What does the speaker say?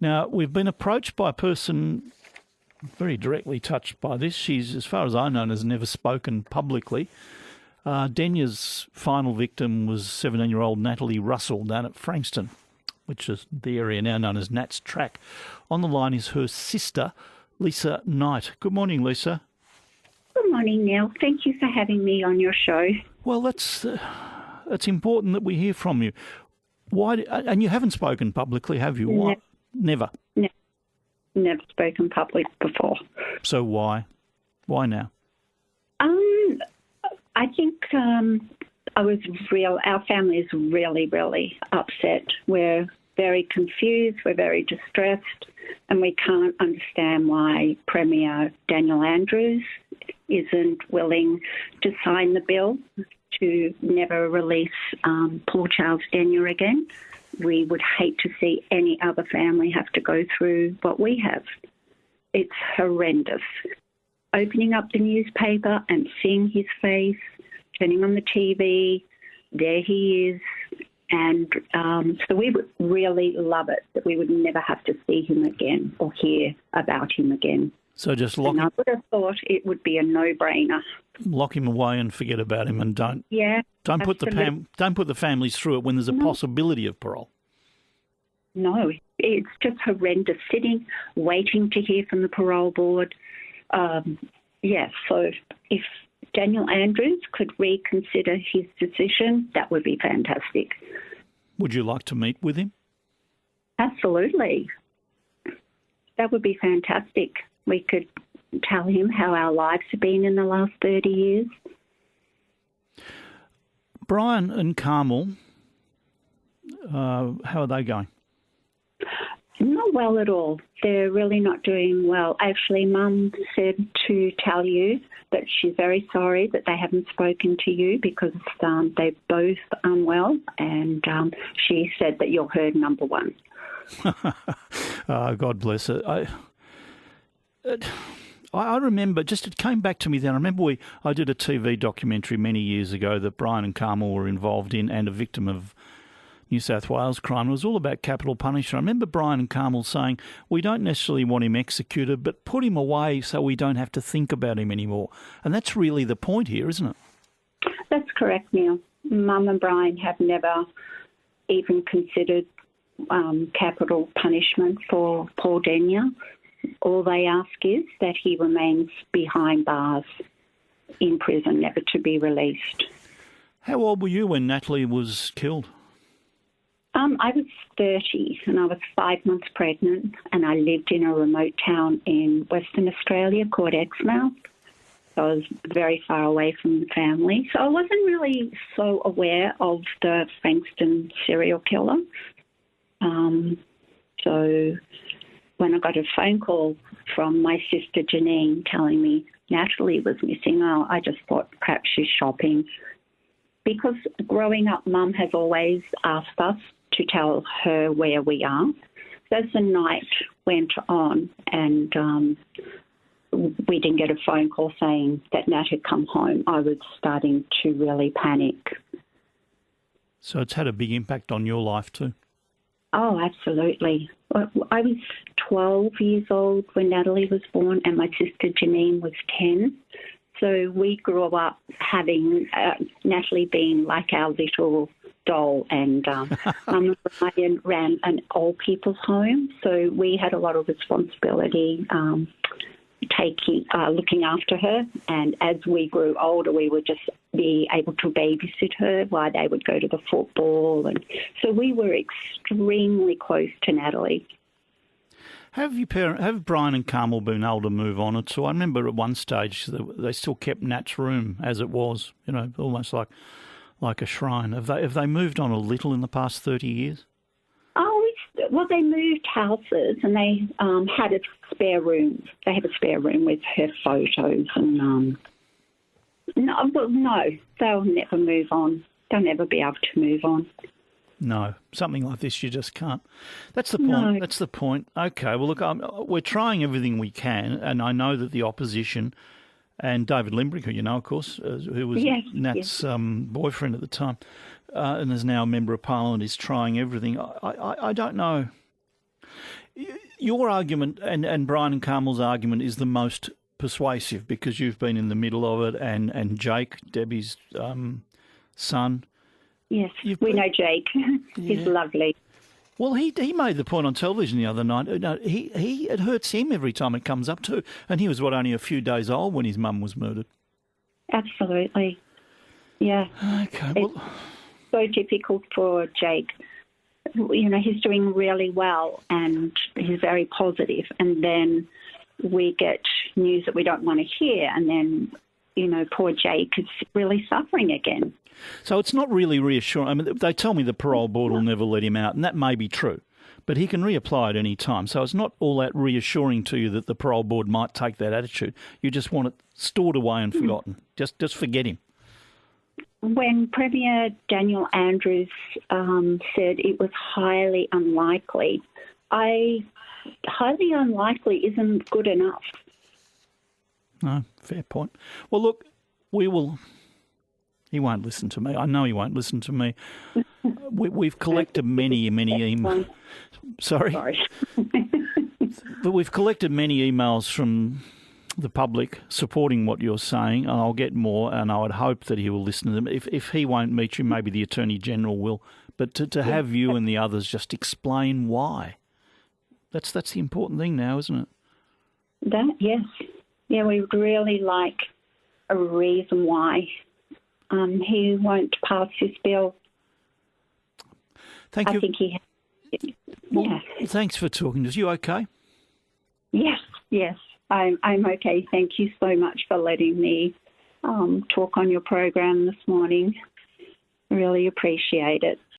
Now, we've been approached by a person very directly touched by this. She's, as far as I know, has never spoken publicly. Denya's final victim was 17-year-old Natalie Russell down at Frankston, which is the area now known as Nat's Track. On the line is her sister, Lisa Knight. Good morning, Lisa. Good morning, Neil. Thank you for having me on your show. Well, it's important that we hear from you. Why? And you haven't spoken publicly, have you? Why? Never. Never spoken public before. So why? Why now? I think our family is really, really upset. We're very confused, we're very distressed, and we can't understand why Premier Daniel Andrews isn't willing to sign the bill to never release poor Charles Denya again. We would hate to see any other family have to go through what we have. It's horrendous. Opening up the newspaper and seeing his face, turning on the TV, there he is. And so we would really love it that we would never have to see him again or hear about him again. So just lock him. I would have thought it would be a no-brainer. Lock him away and forget about him, and don't put the families through it when there's a possibility of parole. No, it's just horrendous. Sitting, waiting to hear from the parole board. So if Daniel Andrews could reconsider his decision, that would be fantastic. Would you like to meet with him? Absolutely. That would be fantastic. We could tell him how our lives have been in the last 30 years. Brian and Carmel, how are they going? Not well at all. They're really not doing well. Actually, Mum said to tell you that she's very sorry that they haven't spoken to you because they're both unwell, and she said that you're her number one. God bless her. I remember, it came back to me then. I remember I did a TV documentary many years ago that Brian and Carmel were involved in, and a victim of New South Wales crime. It was all about capital punishment. I remember Brian and Carmel saying, we don't necessarily want him executed, but put him away so we don't have to think about him anymore. And that's really the point here, isn't it? That's correct, Neil. Mum and Brian have never even considered capital punishment for Paul Denya. All they ask is that he remains behind bars in prison, never to be released. How old were you when Natalie was killed? I was 30 and I was 5 months pregnant, and I lived in a remote town in Western Australia called Exmouth. So I was very far away from the family. So I wasn't really so aware of the Frankston serial killer. So when I got a phone call from my sister Janine telling me Natalie was missing, I just thought perhaps she's shopping. Because growing up, Mum has always asked us to tell her where we are. So as the night went on and we didn't get a phone call saying that Nat had come home, I was starting to really panic. So it's had a big impact on your life too? Oh, absolutely. I was 12 years old when Natalie was born, and my sister Janine was 10. So we grew up having Natalie being like our little doll, and Mum and Brian ran an old people's home. So we had a lot of responsibility looking after her. And as we grew older, we would just be able to babysit her while they would go to the football. And so we were extremely close to Natalie. Have Brian and Carmel been able to move on at all? I remember at one stage they still kept Nat's room as it was, almost like a shrine. Have they moved on a little in the past 30 years? Well, they moved houses and they had a spare room. They have a spare room with her photos and no, they'll never move on. They'll never be able to move on. No, something like this you just can't. That's the point. No. That's the point. Okay, well, look, we're trying everything we can, and I know that the opposition and David Limbrick, who you know, of course, who was Nat's boyfriend at the time, and is now a Member of Parliament, is trying everything. I don't know. your argument and Brian and Carmel's argument is the most persuasive because you've been in the middle of it, and Jake, Debbie's son. Yes, we know Jake. He's lovely. Well, he made the point on television the other night. No, it hurts him every time it comes up too. And he was, only a few days old when his mum was murdered. Absolutely. Yeah. Okay. Well, it's so difficult for Jake. You know, he's doing really well and he's very positive. And then we get news that we don't want to hear. And then, you know, poor Jake is really suffering again. So it's not really reassuring. I mean, they tell me the parole board will never let him out, and that may be true, but he can reapply at any time. So it's not all that reassuring to you that the parole board might take that attitude. You just want it stored away and forgotten. Just forget him. When Premier Daniel Andrews said it was highly unlikely, highly unlikely isn't good enough. No, fair point. Well, look, we will... He won't listen to me. I know he won't listen to me. We've collected many emails. Sorry. But we've collected many emails from the public supporting what you're saying, and I'll get more, and I would hope that he will listen to them. If he won't meet you, maybe the Attorney General will. But to have you and the others just explain why. That's the important thing now, isn't it? Yes. Yeah, we would really like a reason why. He won't pass his bill. Thank you. I think he has. Well, thanks for talking to us. You okay? Yes. I'm okay. Thank you so much for letting me talk on your program this morning. Really appreciate it.